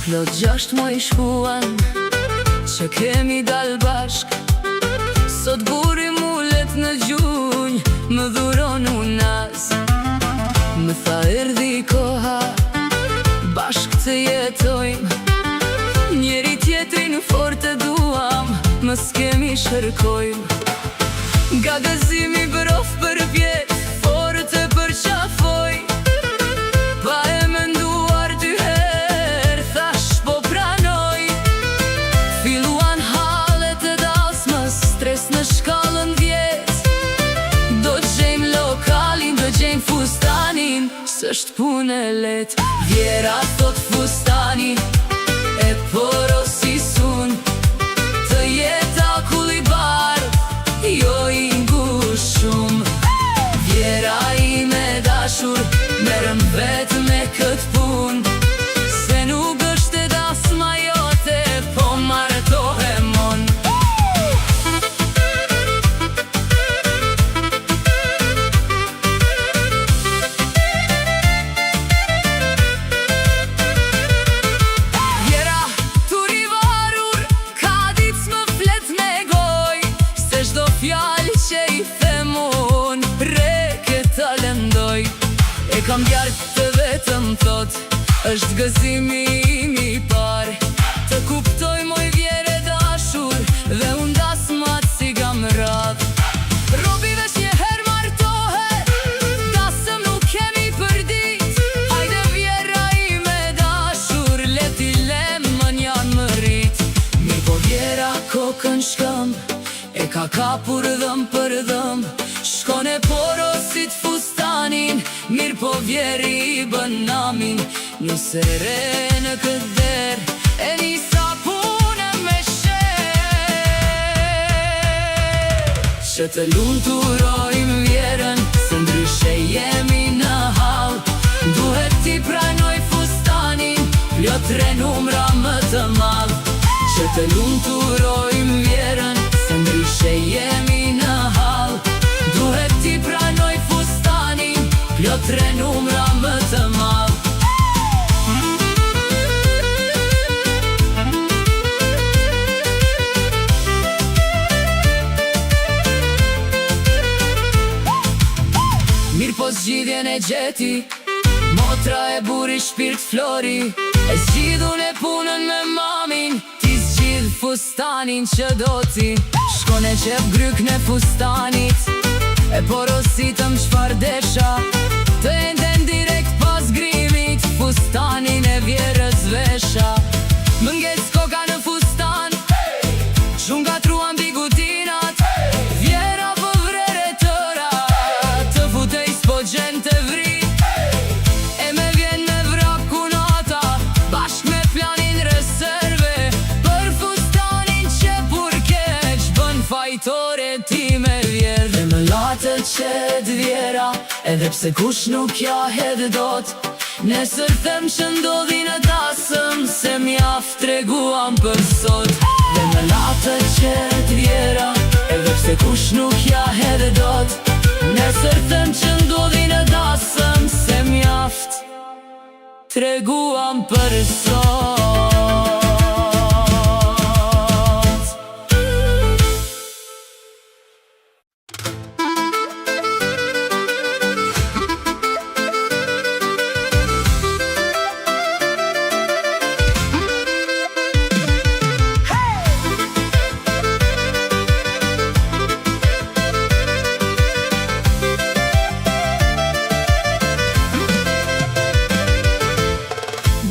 Plot 6 muaj shkuan që kemi dal bashk. Sot buri mullet në gjunj, më dhuron unas. Më tha erdhi koha, bashk të jetojmë. Njeri tjetrin fort e duam, mës kemi shërkojmë. Nga gëzimi brof për pjet, fort e përqafoj. Pa e menduar dy her, thash po pranoj. Filuan halet e dasmës, stres në shkallën 10. Do gjejmë lokalin, do gjejmë fustanin, s'është punë e let. Vjera thot fustani e porosi sun, të jeta kulli bar, jo i ngushum. Vjera i me dashur, merëm vetë me këtë pun, se nuk është e dasma jote, po martohemon. Vjera tu rivarur, ka dic më flet me goj, se shdo fjall që i themun, reke ta lëndoj. E kam bjartë të vetëm thot, është gëzimi im i par, të kuptoj moj vjere dashur, dhe unë dasmat si gam radh. Robi vesh njëher martohet, dasëm nuk kemi për dit. Hajde vjera i me dashur, leti lemën janë më rrit. Mi po vjera kokën shkëm, e ka kapur dhëm për dhëm. Shkon e porosit fustanin, mirë po vjeri i bën namin. Një sere në këtë der, e nisa punë me që të lumturojmë vjerën, se ndryshe jemi në hall. Duhet t'i pranoj fustanin, plot 3 numra më të madh. Që të lumturojmë vjerën, se ndryshe jemi në hall. Duhet t'i pranoj fustanin, plot 3 numra më të madh. Mirë po zgjidhjen e gjeti, motra e buri shpirt flori. E zgjidhun e punën me mamin, ti zgjidh fustanin që do ti. Shkon e qep gryk në fustanit, e porositëm qfar desha. Të enden direkt pas grimit, fustanin e vjerës vesha. Më ngec koka në fustan, shumë gatruan bigutinat. Vjera po vrere tëra, të futej s'po gjen të vrit. E me vjen me vrak kunata, bashk me planin reserve. Për fustanin që purkeq, bën fajtore ti me vjerë. Dhe më latët qed vjera, edhe pse kush nuk ja hedh dot. Nesër them që ndodhi në dasëm, se mjaft treguam për sot. Dhe më latët qet vjera, edhe pse kush nuk ja hedh dot. Nesër them që ndodhi në dasëm, se mjaft treguam për sot.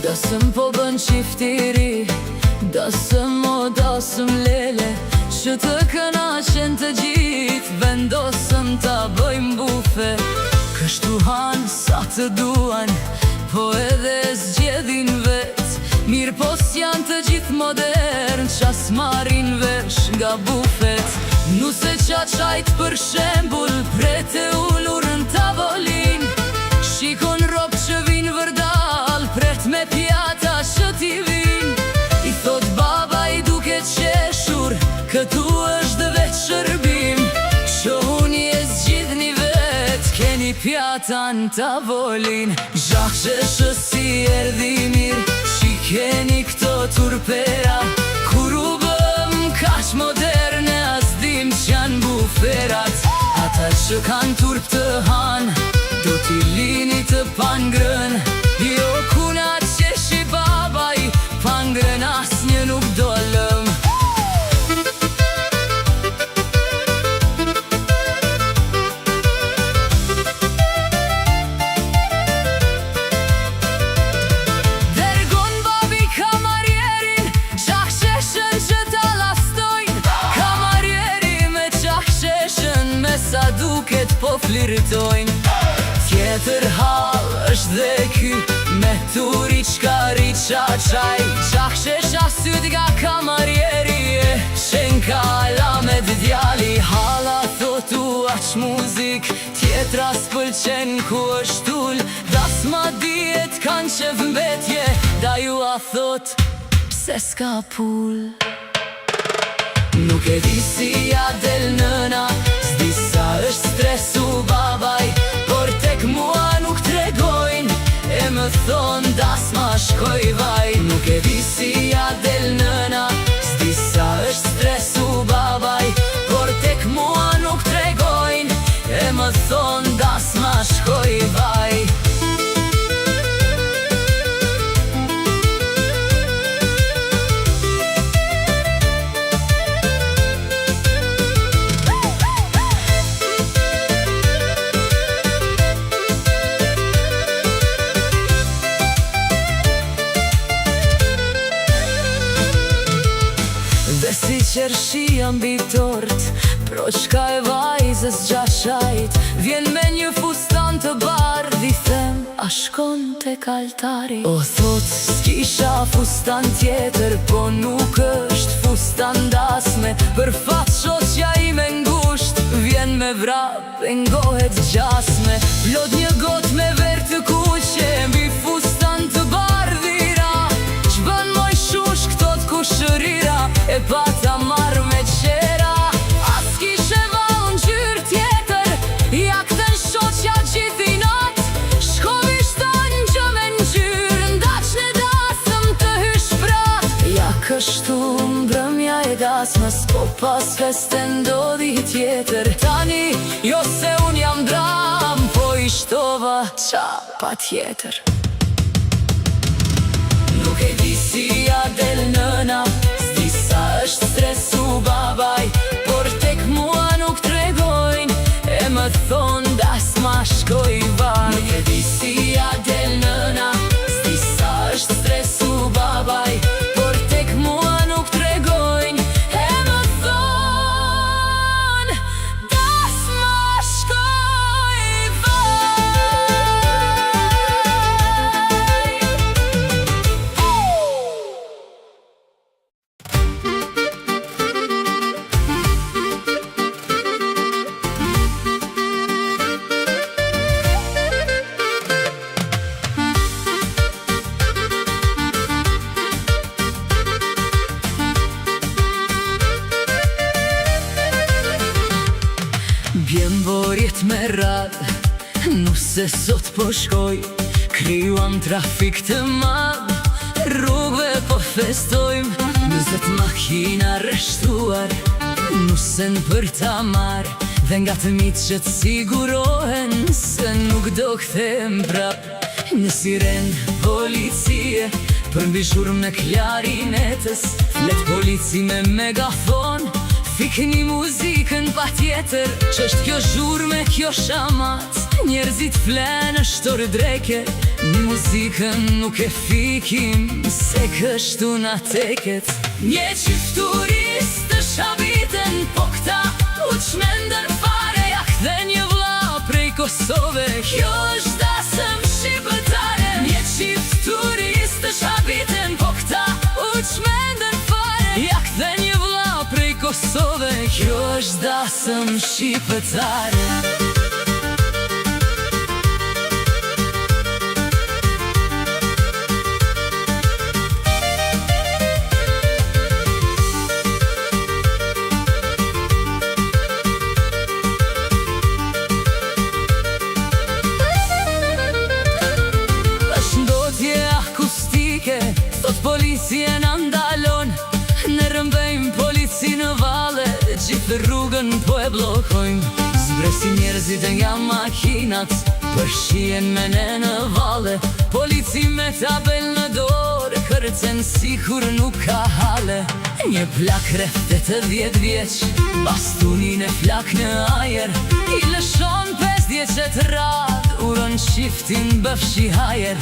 Dasëm po bën qiftiri, dasëm o dasëm lele, që të kënaqen të gjithë, vendosëm ta bëjmë bufe. Kështu hanë sa të duan, po edhe zgjedhin vet. Mirë po s'janë të gjithë modern, qas ma bufet. Nuse qa qajt për shembul, prete ullur në tavolin. Shikon rob që vin vërdal, pret me pjata që t'i vin. I thot baba i duke qeshur, këtu është veç shërbim. Që unë je zgjidhni vet, keni pjata në tavolin. Zhaqsheshë si erdi mirë, shikeni këto turpera. Kur u bëm kash moderne, as dim që buferat. Ata që kanë turp të han, do t'i lini të pangrën. Jo kuna qeshi babaj, pangrën as një nuk dolëm. Dergon babi kamarierin, qaqsheshën që ta lastojnë. Kamarieri me qaqsheshën, me sa duket po flirtojnë. Tjetër hal është dhe ky, me turi qkari qa qaj. Qaqshesha syt nga kamarieri, e shenka la me djali. Hala thotu aq muzik, tjetra s'pëlqen ku është tull. Das ma diet kanë qef mbetje, da ju a thot pse s'ka pull. Nuk e di si ja del nëna, s'di sa është stresu babaj. Por tek mua nuk tregojnë, e më thonë das ma shkoj vaj. Nuk e di si ja del nëna, s'di sa është stresu babaj. Por tek mua nuk tregojnë, e më thonë das ma shkoj vaj. Dhe si qershia mbi tort, proqka e vajzës gjashajt. Vjen me një fustan të bardh, i them a shkon tek altari. O thot s'kisha fustan tjetër, po nuk është fustan dasme. Për fat shoqja ime ngusht, vjen me vrap e ngohet gjasme. Plot një got me ver të kuqe, mbi fustan të bardhira. Qbën moj shush këto t'kushërira, e pata marrë me qera. As kishe val në gjyrë tjetër, ja këtën shoqja gjithi nat. Shkovi shtan gjë me në gjyrë, ndaq në dasëm të hysh prat. Ja kështu mbrëmja e dasmës, po pas feste ndodhi tjetër. Tani jo se unë jam dram, po i shtova qa pa tjetër. Nuk e di si ja del nëna, s'di sa është stresu babaj. Por tek mua nuk tregojnë, e më thonë das ma shkoj vaj. Nuk e di si ja del nëna, s'di sa është stresu babaj. Por tek mua nuk tregojnë, e më thonë das ma shkoj vaj. Bjem borjet me rad, nuse sot po shkoj. Kryuam trafik të mad, rrugve po festojmë. 20 makina rreshtuar, nusen për ta marr. Dhe nga të mitë që të sigurohen, se nuk do kthem prap. Një siren policie, për mbi shurm në klarinetës. Flet polici me megafon, fikni muzikën pa tjetër. Qësht kjo zhurme, kjo shamat, njerëzit flenë shtor dreke. Një muzikën nuk e fikim, se kështu na teket. Një qift turistë shabiten, po këta u qmendën fare. Ja kthe një vlla prej Kosove, kjo është dasëm shqipëtare. Një qift turistë shabiten, po këta u qmendën fare. Ja kthe një vlla prej Kosove. Kjo është dasëm shqiptare. Thot policia në ndalon, ne rëmbejmë polici në vale, gjithë rrugën po e blokojmë. Zbresi njerëzit e nga makinat, përshien me ne në vale. Polici me tabel në dorë, kërcen si kur nuk ka hale. Një plak refte të 10 vjeq, bastunin e flak në ajer. I lëshon 5 djeqet rad, uron shiftin bëfshi hajer.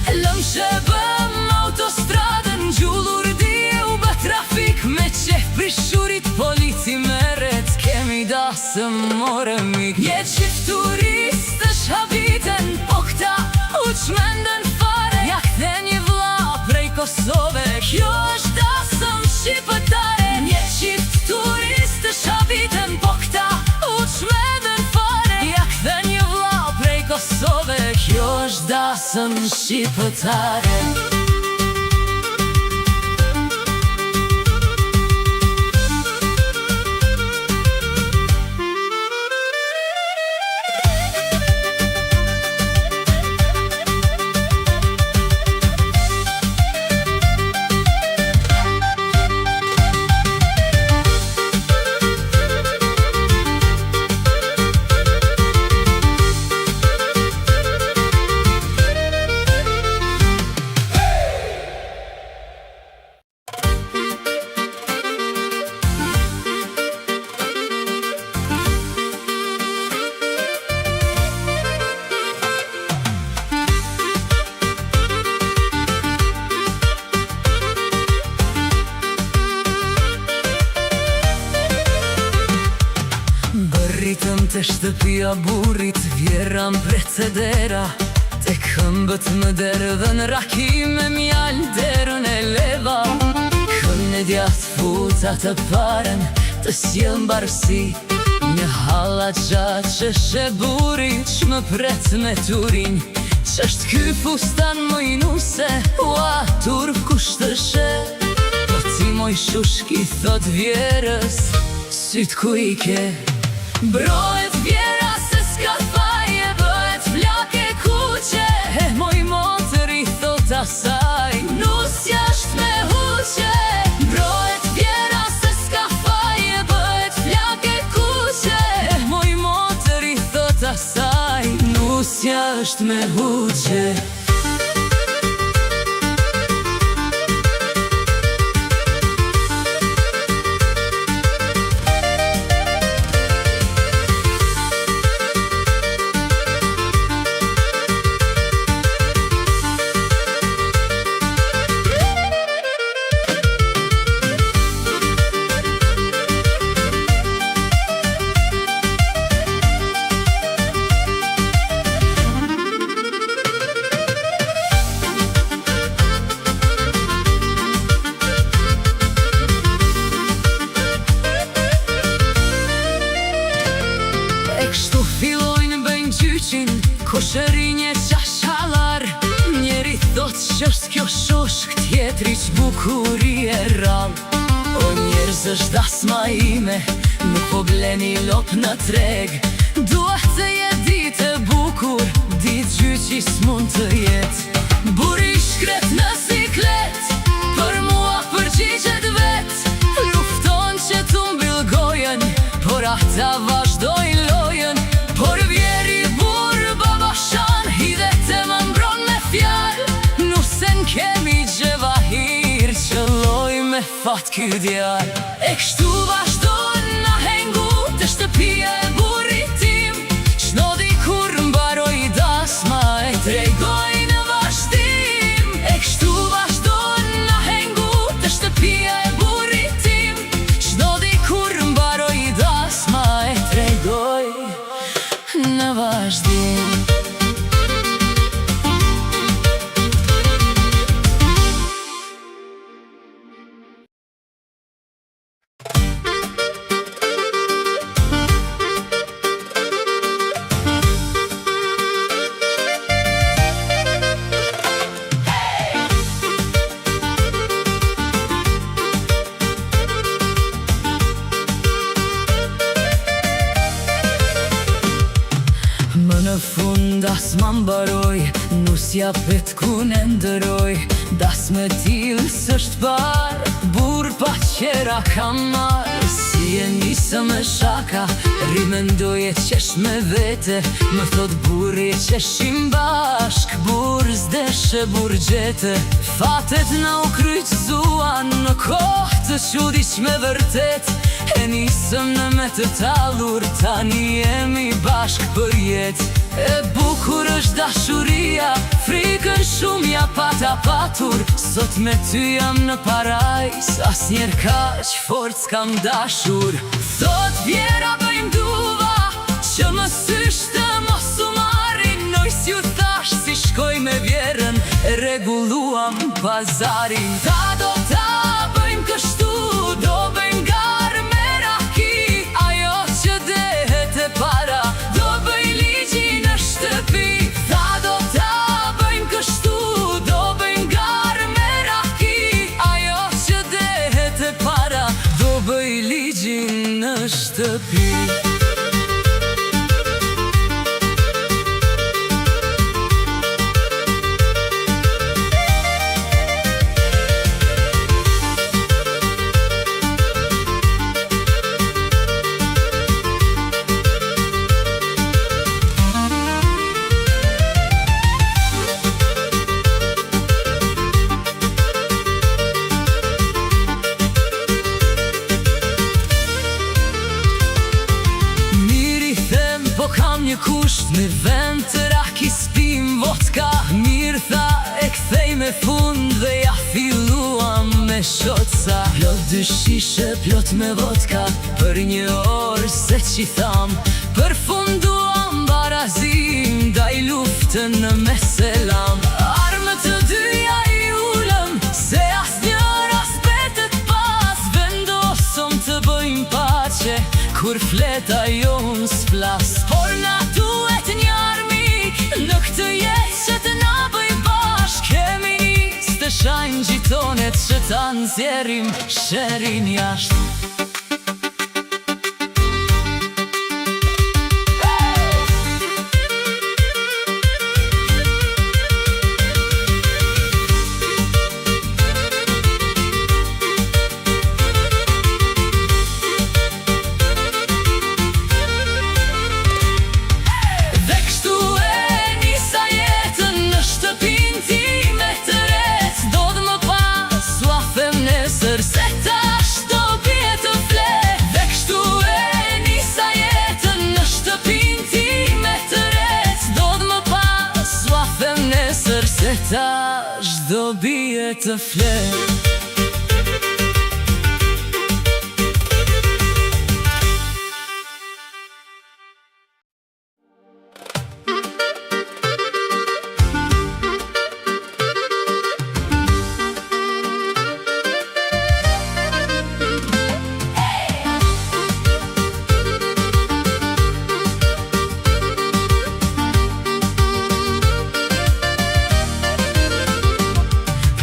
Lëm që bëm autostradën, gjullur di u bë trafik me qef prishurit. Polici meret, kemi dasëm more mik. Je qif turistësh habiten, po këta u qmenden fare. Ja kthe një vlla prej Kosove, kjo është dasëm shqiptare. Je qif turistësh habiten, po këta u qmenden fare. Ja kthe një vlla prej Kosove, kjo është dasëm shqiptare. Rritëm të shtëpia burit, vjeram precedera. Te këmbët më derdhën raki me mjall derën e leva. Kën e djath futa të paren, të sjell mbarësi. Një halla gjatë që she burit, që më pret me turin. Që është ky fustan mojnuse, ua tur kushtë she. Po ti moj shushki thot vjerës, syt ku i ke. Brohet vjera se s'ka faje, bëhet flake kuqe. Moj motër i thot asaj, nusja është me huqe. Brohet vjera se s'ka faje, bëhet flake kuqe. Moj motër i thot asaj, nusja është me huqe. Kështu fillojnë bëjnë gjyqin, koshërinje qashalar. Njeri thot që është kjo shoshk, tjetri që bukuri e rall. O njerëz është dasma ime, nuk po bleni lop në treg. Duhet të jetë ditë e bukur, ditë gjyqi s'mund të jetë. Buri shkret në siklet, për mua përgjigjet vet. Lufton që tu mbyll gojen, por ata vazhdojnë lojën. Por vjeri burë babashan, hidhet e më mbron me fjall. Nusen kemi gjevahir, që loj me fat ky djall. E kështu vazhdojnë na hengu, të shtëpia e burit tim. Shnodi kur mbaroj dasma, e tregoj në vazhdim. E kështu vazhdojnë na hengu, të shtëpia e burit tim. Shnodi kur mbaroj dasma, e tregoj në vazhdim. s'ma mbaroj, nusja pet ku në ndëroj. Das me t'il s'është bar, bur pa qera kam marë. Si e njësë me shaka, rimendoj e qesh me vete. Më thot burri e qeshim bashk, bur s'deshe bur gjete. Fatet na u kryqzuan në kohë të qudish me vërtet. E nisëm në me të talur, tani jemi bashk për jet. E bukur është dashuria, frikën shumë ja pata patur. Sot me ty jam në parajs, as njer kaq forc kam dashur. Thot vjera bëjmë duva, që më sysh të mos u marrin. Noj s'ju thash si shkoj me vjerën, e reguluam pazarin. Ta do ta bëjmë kështu, do bëjmë garë me raki. Ajo që dehet e para, do bëj ligji në shtëpi. Ta do ta bëjmë kështu, do bëjmë garë me raki. Ajo që dehet e para, do bëj ligji në shtëpi. Kam një kusht në vend të raki s'pim vodka. Mirë tha e kthej me fund dhe ja filluam me shotsa. Plot dy shishe, plot me vodka, për një orë se që tham. Përfunduam barazim, daj luftën në meselam. Armët të dyja I ulëm, se as njëra s'betet pas. Vendosëm të bëjmë pace, kur fleta jonë s'plas. Por na duhet një armik, në këtë jetë që të na bëj bashk. Kemi nis të shajnë gjitonet që ta nxjerrim sherin jashtë. Se ta shdo bie të flet.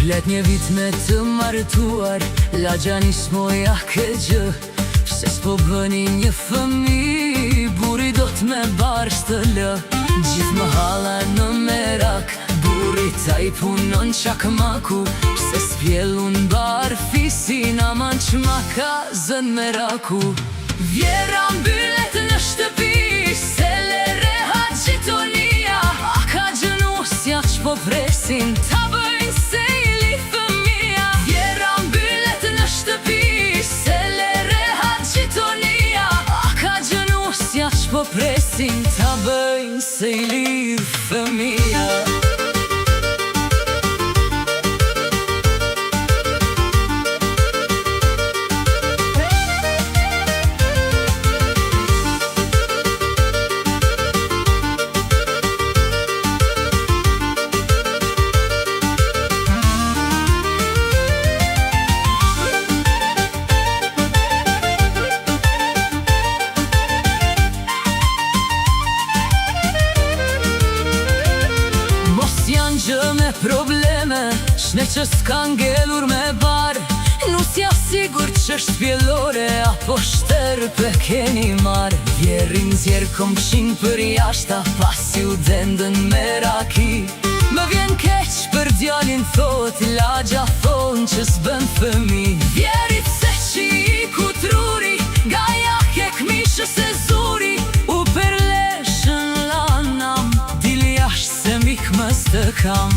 Flet një vit me të martuar, la gjanis moja ke gjë. Pse s'po bëni një fëmi, buri do t'me barsh të lë. Gjithë më hala në merak, buri ta I punon qakmaku. Pse s'pjellun bar fisin, aman qmaka zën meraku. Vjera mbyllet në shtëpi, se le rehat gjitonia. A ka gjënusja që po presin, ta bëjnë se po presin, ta bëjnë se I lidh fëmija. Probleme, shne që s'ka ngellur me bar. Nusja sigur është spjellore apo shtërpe keni marë. Vjerin zjerë kom qinë për jashta pasi u dendën me raki. Më vjen keq për djalin thot, lagja thonë që s'bën fëmi. Vjerit se që i kutruri, ga jake kmishës e zuri. U përleshën lanam, dil jash se mik mës të kam.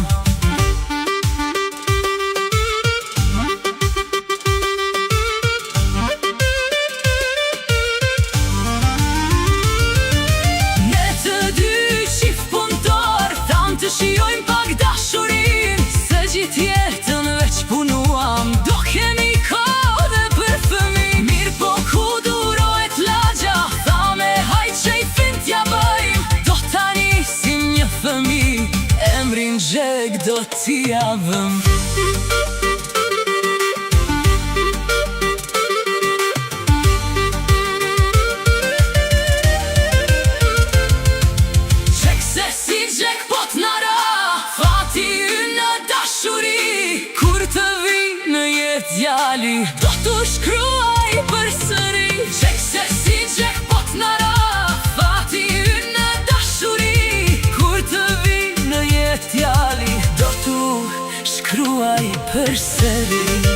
Shijojmë pak dashurin, se gjithë jetën veç punuam. Do kemi kohë për fëmi, mirë po ku durohet lagja. Tha me hajt që i fin t'ja bëjmë, do t'a nisim një fëmi. Emrin Xheg do t'i javëm. Djali do t'u shkruaj për sëri, Xheg se si Xheg po t'nara. Fati ynë në dashuri, kur të vi në jetë djali do t'u shkruaj për sëri.